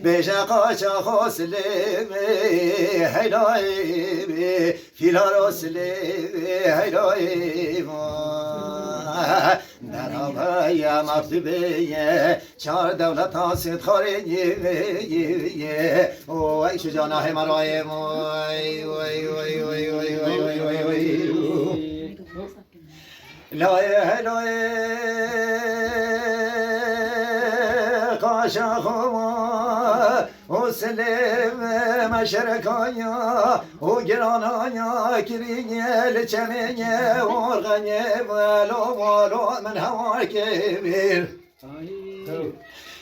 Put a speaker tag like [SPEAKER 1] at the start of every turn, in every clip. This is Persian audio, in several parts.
[SPEAKER 1] بجاقا شخص لي هلاي فيلاروس لي هلاي درابا يا مرتبه چار دولت هاست خارجی وای شجانه مرای وای وای وای وای وای وای وای وای لای لای قاشخو وسلم مشركايا وجرانايا كرينيا لچمينيا ورغنيا ولو من هواك كبير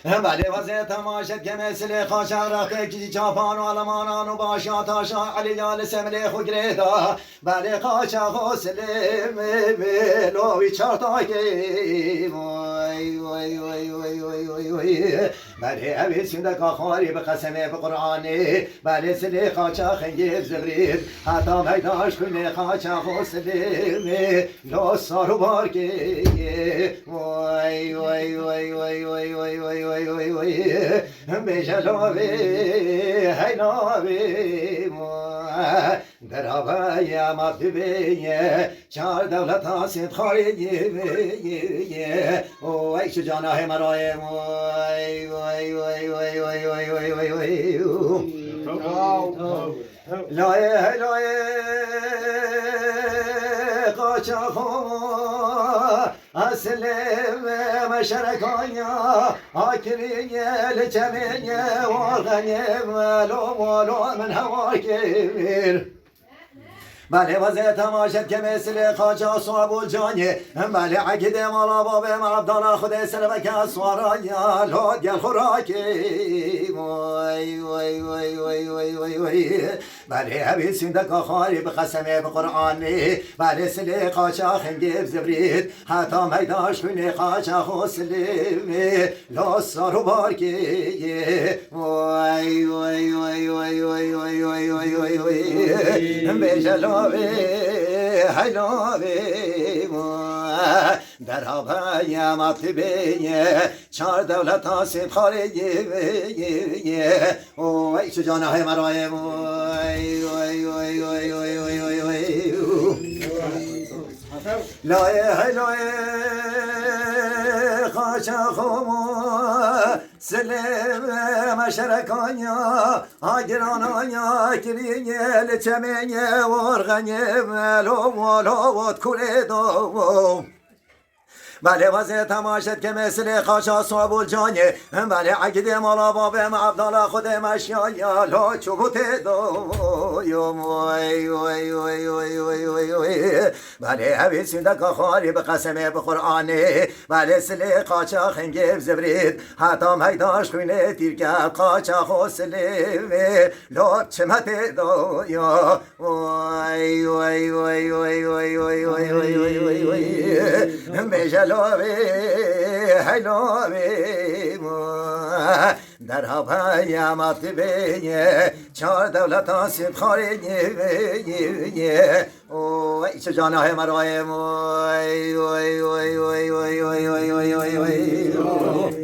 [SPEAKER 1] بله وزه تماشت که مثل خاشق رخته کشی چاپان و علمانان و باشا تاشا علی جال سمله خود گریدا بله خاشق و سلم بلوی چارتاکی وای وای وای وای وای وای وای بله اوی سندک آخاری به قسمه به قرآنی بله سلی خاشق خنگیب زبرید حتی میداش کنه خاشق و سلم لو سارو بارکی وای وای وای وای وای وای وای وای وای بجلاوی هیناوی درابای مرتبه چار دولت هاست خارجی وای شجانه مرای وای وای وای وای وای وای وای وای لای لای قاچاخو اسلم مشركايا اكرينيا لجمينيا وغنيم ولو من هواك كبير بله وزه تماشت که مثل خاجا صاحب الجانی بله عقید مالا بابم عبدالله خود سلبک اسوارا لود گل خوراکی وای وای وای وای وای وای وای بله هبی سندک آخاری به قسمه به قرآنی بله سلی خاجا خنگیب زبرید حتی میداش کنی خاجا خوسلیمی لاسارو بارکی وای وای وای وای وای وای وای وای وای وای بجلو هلاوی در هوای مرتبه چار دولت هاست خارجی وای شجانه مرای وای وای وای وای وای وای وای وای لای هلای خاشخو سلم مشركايا اجرانايا كرينيا لچمينيا ورغنيا ولو كوليدو بله وزه تماشت که مثل خاشا صاحب الجانی بله عقید مالا بابم عبدالله خود مشیایا لا چوبوت دویم وای وای وای وای وای وای وای بله هوی سندک آخاری به قسمه به قرآنی بله سلی قاچا خنگیب زبرید حتی میداش خونه تیرکر قاچا خوسلیمی لا چمت دویا وای وای وای وای وای وای وای وای وای وای بجل هلاوی در هوای مرتبه چار دولت هاست خارجی وای شجانه مرای وای وای وای وای وای وای وای وای